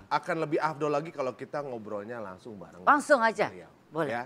akan lebih afdol lagi kalau kita ngobrolnya langsung bareng. Langsung aja, beliau. boleh. Ya,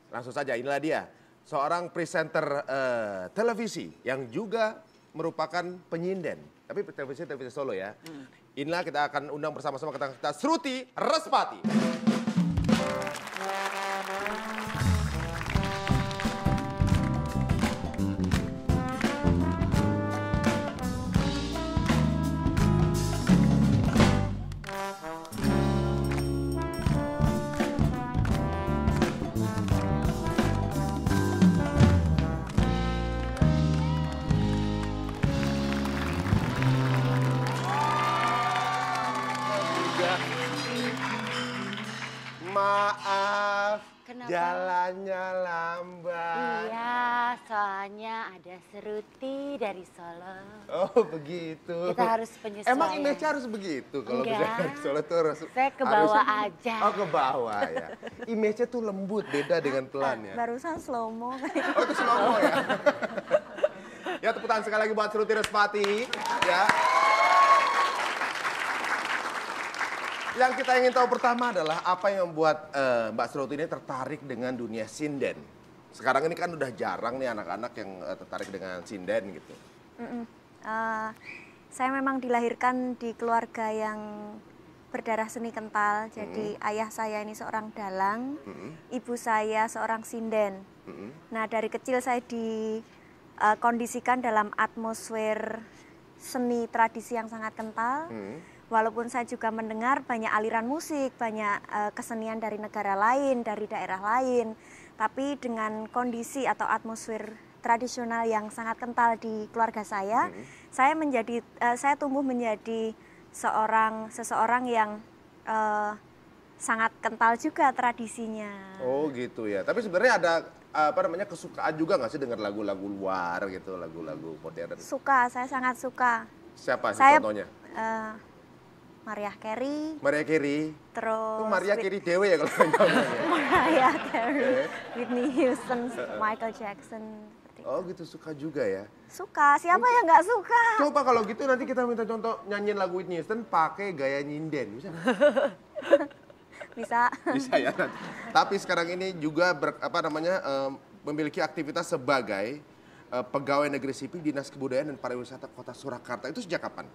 langsung saja, inilah dia. Seorang presenter televisi yang juga merupakan penyinden. Tapi televisi Solo ya. Inilah kita akan undang bersama-sama kita Sruti Respati. Maaf, kenapa? Jalannya lambat. Iya, soalnya ada Sruti dari Solo. Oh begitu. Kita harus penyesuaian. Emang image harus begitu kalau Enggak. misalnya di Solo tuh harus. Saya ke bawah harusnya- aja. Oh ke bawah ya. Image-nya tuh lembut, beda dengan pelan ya. Barusan slow mo. Oh itu slow ya. Ya tepuk tangan sekali lagi buat Sruti Respati. Ya. Yang kita ingin tahu pertama adalah apa yang membuat Mbak Sruti ini tertarik dengan dunia sinden. Sekarang ini kan udah jarang nih anak-anak yang tertarik dengan sinden gitu. Saya memang dilahirkan di keluarga yang berdarah seni kental. Jadi ayah saya ini seorang dalang, ibu saya seorang sinden. Nah dari kecil saya dikondisikan dalam atmosfer seni tradisi yang sangat kental. Walaupun saya juga mendengar banyak aliran musik, banyak kesenian dari negara lain, dari daerah lain. Tapi dengan kondisi atau atmosfer tradisional yang sangat kental di keluarga saya tumbuh menjadi seseorang yang sangat kental juga tradisinya. Oh gitu ya. Tapi sebenarnya ada kesukaan juga nggak sih dengar lagu-lagu luar gitu, lagu-lagu modern? Suka, saya sangat suka. Siapa sih contohnya? Mariah Carey. Mariah Carey. Terus Itu Mariah Carey dewe ya kalau namanya. Mariah Carey, Whitney Houston, Michael Jackson. Oh gitu, suka juga ya. Suka, siapa yang nggak suka? Coba kalau gitu nanti kita minta contoh nyanyiin lagu Whitney Houston pakai gaya nyinden, bisa? Bisa. Bisa ya. Tapi sekarang ini juga memiliki aktivitas sebagai pegawai negeri sipil Dinas Kebudayaan dan Pariwisata Kota Surakarta. Itu sejak kapan?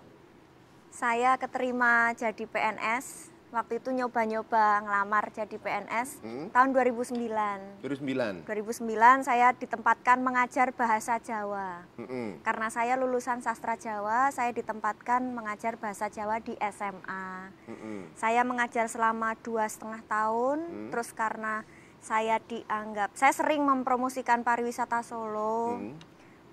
Saya keterima jadi PNS, waktu itu nyoba-nyoba ngelamar jadi PNS tahun 2009. 2009. 2009 saya ditempatkan mengajar bahasa Jawa. Karena saya lulusan sastra Jawa, saya ditempatkan mengajar bahasa Jawa di SMA. Saya mengajar selama 2,5 tahun, terus karena saya sering mempromosikan pariwisata Solo.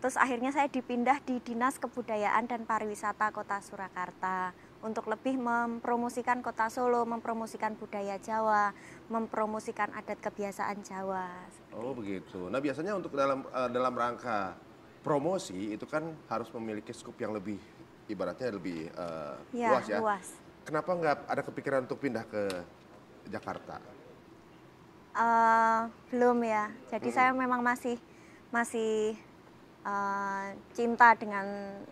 Terus akhirnya saya dipindah di Dinas Kebudayaan dan Pariwisata Kota Surakarta untuk lebih mempromosikan Kota Solo, mempromosikan budaya Jawa, mempromosikan adat kebiasaan Jawa. Oh begitu. Nah biasanya untuk dalam rangka promosi itu kan harus memiliki skup yang lebih ibaratnya lebih luas ya. Luas. Kenapa nggak ada kepikiran untuk pindah ke Jakarta? Belum ya. Jadi saya memang masih cinta dengan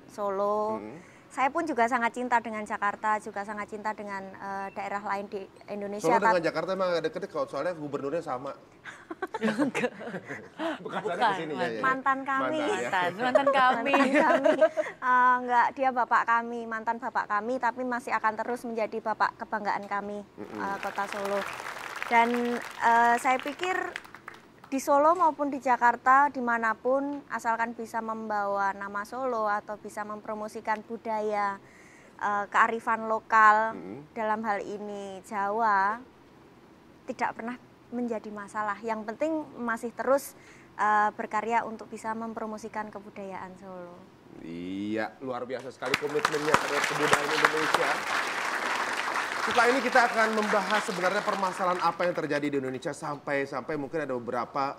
Solo. Saya pun juga sangat cinta dengan Jakarta, juga sangat cinta dengan daerah lain di Indonesia. Solo dengan Jakarta emang ada deket kalau soalnya gubernurnya sama. Bukan. Mantan kami. Mantan kami. Enggak, dia bapak kami, mantan bapak kami, tapi masih akan terus menjadi bapak kebanggaan kami, Kota Solo. Dan saya pikir di Solo maupun di Jakarta, dimanapun, asalkan bisa membawa nama Solo atau bisa mempromosikan budaya, kearifan lokal, dalam hal ini Jawa, tidak pernah menjadi masalah. Yang penting masih terus berkarya untuk bisa mempromosikan kebudayaan Solo. Iya, luar biasa sekali komitmennya terhadap kebudayaan Indonesia. Setelah ini kita akan membahas sebenarnya permasalahan apa yang terjadi di Indonesia sampai mungkin ada beberapa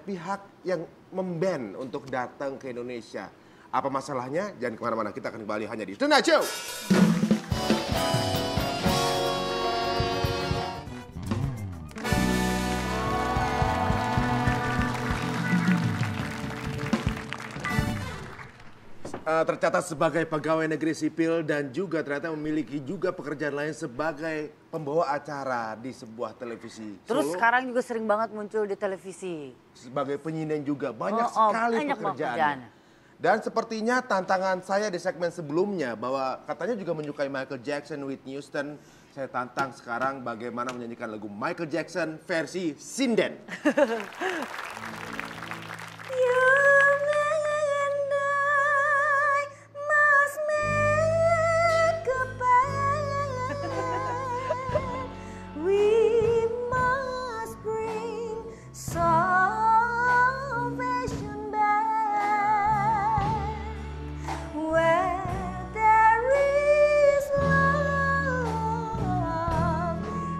pihak yang memban untuk datang ke Indonesia. Apa masalahnya? Jangan kemana-mana, kita akan kembali hanya di Tonight Show. tercatat sebagai pegawai negeri sipil dan juga ternyata memiliki juga pekerjaan lain sebagai pembawa acara di sebuah televisi Terus Solo. sekarang juga sering banget muncul di televisi. Sebagai penyinden juga banyak Oh, sekali banyak banget pekerjaannya. Dan sepertinya tantangan saya di segmen sebelumnya bahwa katanya juga menyukai Michael Jackson, Whitney Houston. Saya tantang sekarang bagaimana menyanyikan lagu Michael Jackson versi sinden. You and I must make a pact. We must bring salvation back. Where there is love,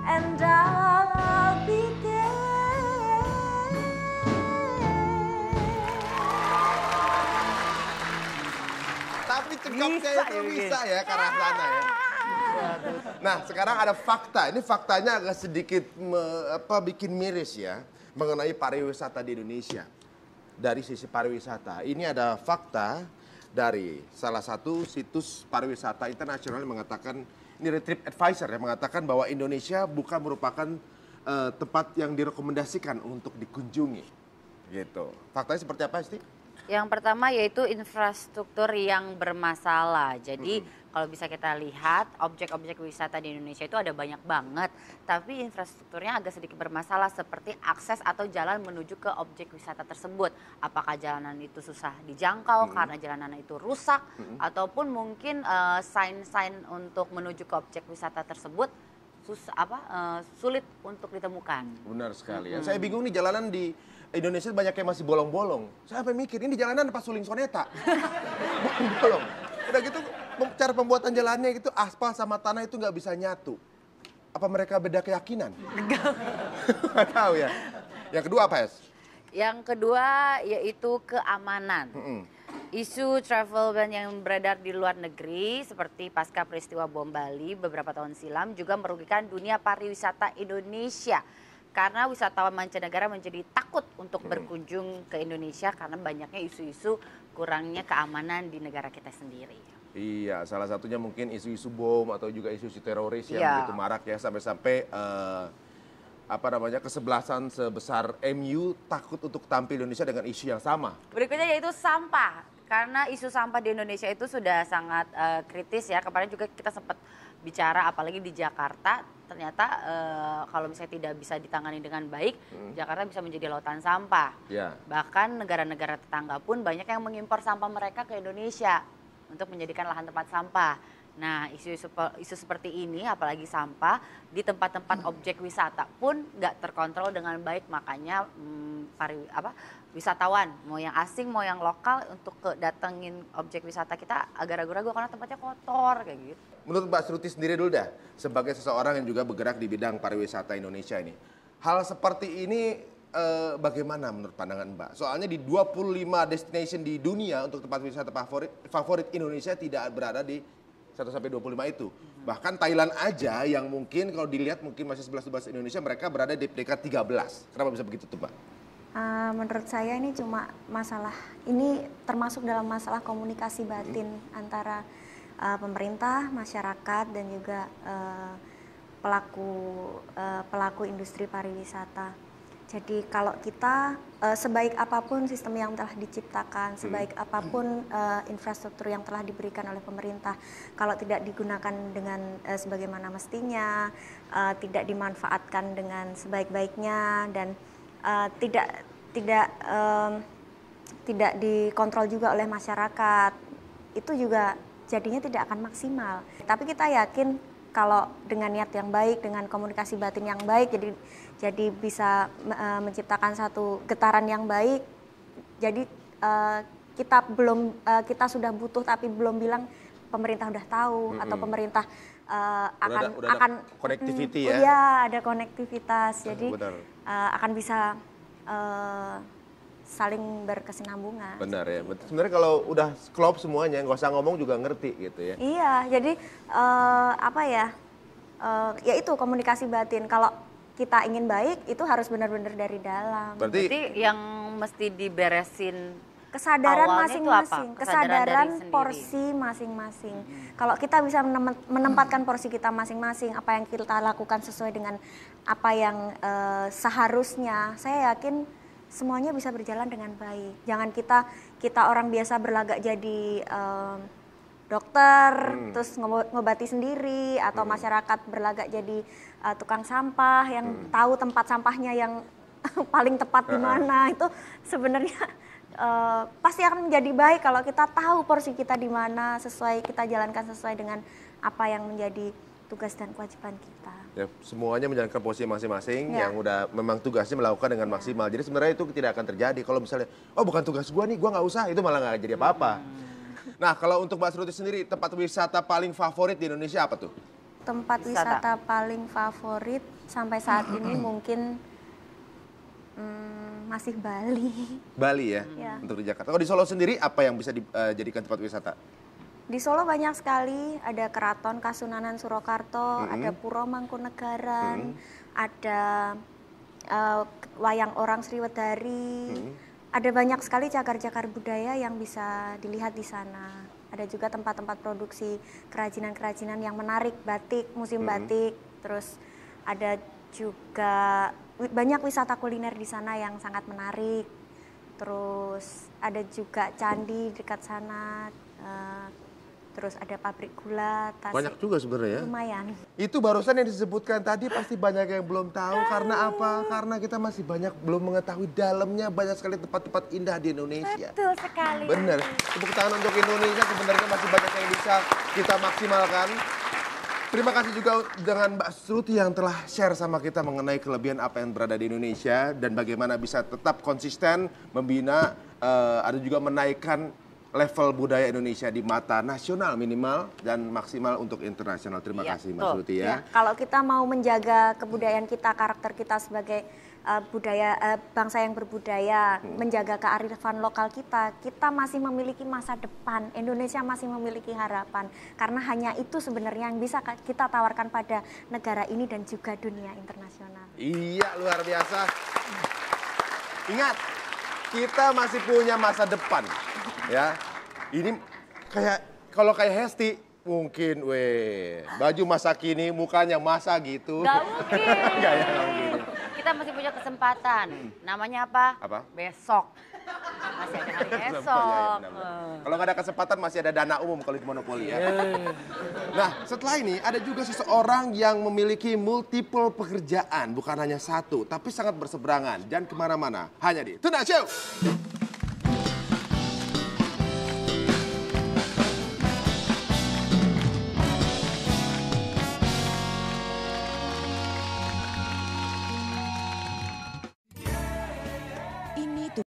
and I'll be Tapi cengkapnya Bisa itu ya, Bikin? bisa ya ke arah sana ya. Nah sekarang ada fakta, ini faktanya agak sedikit bikin miris ya. Mengenai pariwisata di Indonesia. Dari sisi pariwisata, ini ada fakta dari salah satu situs pariwisata internasional yang mengatakan, ini Trip Advisor yang mengatakan bahwa Indonesia bukan merupakan tempat yang direkomendasikan untuk dikunjungi. Gitu. Faktanya seperti apa sih? Yang pertama yaitu infrastruktur yang bermasalah. Jadi kalau bisa kita lihat objek-objek wisata di Indonesia itu ada banyak banget. Tapi infrastrukturnya agak sedikit bermasalah seperti akses atau jalan menuju ke objek wisata tersebut. Apakah jalanan itu susah dijangkau karena jalanan itu rusak. Ataupun mungkin sign-sign untuk menuju ke objek wisata tersebut sulit untuk ditemukan. Benar sekali ya. Saya bingung nih jalanan di Indonesia banyak yang masih bolong-bolong. Saya sampai mikir, ini jalanan apa suling soneta? Bolong-bolong. Udah gitu, cara pembuatan jalannya gitu, aspal sama tanah itu nggak bisa nyatu. Apa mereka beda keyakinan? Nggak tahu ya. Yang kedua apa, Es? Yang kedua yaitu keamanan. Isu travel ban yang beredar di luar negeri seperti pasca peristiwa bom Bali beberapa tahun silam juga merugikan dunia pariwisata Indonesia. Karena wisatawan mancanegara menjadi takut untuk berkunjung ke Indonesia karena banyaknya isu-isu kurangnya keamanan di negara kita sendiri. Iya, salah satunya mungkin isu-isu bom atau juga isu-isu teroris yang Iya. begitu marak ya sampai-sampai kesebelasan sebesar MU takut untuk tampil di Indonesia dengan isu yang sama. Berikutnya yaitu sampah. Karena isu sampah di Indonesia itu sudah sangat kritis ya. Kemarin juga kita sempat bicara apalagi di Jakarta. Ternyata kalau misalnya tidak bisa ditangani dengan baik, Jakarta bisa menjadi lautan sampah. Ya. Bahkan negara-negara tetangga pun banyak yang mengimpor sampah mereka ke Indonesia untuk menjadikan lahan tempat sampah. Nah, isu seperti ini, apalagi sampah di tempat-tempat objek wisata pun nggak terkontrol dengan baik. Makanya wisatawan, mau yang asing, mau yang lokal untuk datengin objek wisata kita agak ragu-ragu karena tempatnya kotor kayak gitu. Menurut Mbak Sruti sendiri dulu dah, sebagai seseorang yang juga bergerak di bidang pariwisata Indonesia ini, hal seperti ini bagaimana menurut pandangan Mbak? Soalnya di 25 destination di dunia untuk tempat wisata favorit Indonesia tidak berada di 1-25 itu. Bahkan Thailand aja yang mungkin kalau dilihat mungkin masih 11-12 Indonesia, mereka berada di peringkat 13. Kenapa bisa begitu tuh Mbak? Menurut saya ini cuma ini termasuk dalam masalah komunikasi batin antara pemerintah, masyarakat dan juga pelaku industri pariwisata. Jadi kalau kita sebaik apapun sistem yang telah diciptakan, sebaik apapun infrastruktur yang telah diberikan oleh pemerintah, kalau tidak digunakan dengan sebagaimana mestinya, tidak dimanfaatkan dengan sebaik-baiknya dan tidak dikontrol juga oleh masyarakat, itu juga jadinya tidak akan maksimal. Tapi kita yakin kalau dengan niat yang baik, dengan komunikasi batin yang baik, jadi bisa menciptakan satu getaran yang baik. Jadi kita sudah butuh tapi belum bilang pemerintah udah tahu atau pemerintah akan connectivity ya. Iya, ada konektivitas. Jadi Benar. akan bisa saling berkesinambungan. Benar ya. Sebenarnya kalau udah klop semuanya, nggak usah ngomong juga ngerti gitu ya. Iya, jadi ya itu komunikasi batin. Kalau kita ingin baik, itu harus benar-benar dari dalam. Berarti Yang mesti diberesin Kesadaran awalnya itu apa? masing-masing, Kesadaran kesadaran dari sendiri. porsi masing-masing. Kalau kita bisa menempatkan porsi kita masing-masing, apa yang kita lakukan sesuai dengan apa yang seharusnya, saya yakin semuanya bisa berjalan dengan baik. Jangan kita orang biasa berlagak jadi dokter, terus ngobati sendiri, atau masyarakat berlagak jadi tukang sampah yang tahu tempat sampahnya yang paling tepat di mana. Itu sebenarnya pasti akan menjadi baik kalau kita tahu porsi kita di mana, kita jalankan sesuai dengan apa yang menjadi tugas dan kewajiban kita. Ya, semuanya menjalankan posisi masing-masing Ya. yang udah memang tugasnya melakukan dengan maksimal. Jadi sebenarnya itu tidak akan terjadi kalau misalnya, oh bukan tugas gua nih, gua nggak usah, itu malah nggak jadi apa-apa. Nah, kalau untuk Mbak Sruti sendiri, tempat wisata paling favorit di Indonesia apa tuh? Tempat wisata paling favorit sampai saat ini mungkin masih Bali. Bali ya, Ya. untuk di Jakarta. Kalau di Solo sendiri, apa yang bisa dijadikan tempat wisata? Di Solo banyak sekali, ada Keraton Kasunanan Surakarta, ada Puro Mangkunegaran, ada Wayang Orang Sriwedari, ada banyak sekali cagar-cagar budaya yang bisa dilihat di sana. Ada juga tempat-tempat produksi kerajinan-kerajinan yang menarik, batik, musim batik, terus ada juga banyak wisata kuliner di sana yang sangat menarik. Terus ada juga candi dekat sana, terus ada pabrik gula, Tasik. Banyak juga sebenarnya ya. Lumayan. Itu barusan yang disebutkan tadi pasti banyak yang belum tahu. Karena apa? Karena kita masih banyak belum mengetahui dalamnya banyak sekali tempat-tempat indah di Indonesia. Betul sekali. Bener. Tepuk tangan untuk Indonesia, sebenarnya masih banyak yang bisa kita maksimalkan. Terima kasih juga dengan Mbak Sruti yang telah share sama kita mengenai kelebihan apa yang berada di Indonesia dan bagaimana bisa tetap konsisten membina, ada juga menaikkan level budaya Indonesia di mata nasional minimal dan maksimal untuk internasional. Terima Iya, kasih Mbak betul. Sruti ya. Ya, kalau kita mau menjaga kebudayaan kita, karakter kita sebagai bangsa yang berbudaya, menjaga kearifan lokal kita masih memiliki masa depan. Indonesia masih memiliki harapan. Karena hanya itu sebenarnya yang bisa kita tawarkan pada negara ini dan juga dunia internasional. Iya, luar biasa. Ingat, kita masih punya masa depan. Ya, ini kalau kayak Hesti, mungkin baju masa kini mukanya masa gitu. Gak mungkin. Nggak ya, nggak mungkin. Kita masih punya kesempatan. Namanya apa? Apa? Besok. Masih ada hari Iya, esok. benar-benar. Kalau nggak ada kesempatan masih ada dana umum kalau di monopoli ya. Nah, setelah ini ada juga seseorang yang memiliki multiple pekerjaan, bukan hanya satu, tapi sangat berseberangan dan kemana-mana. Hanya di Tonight Show.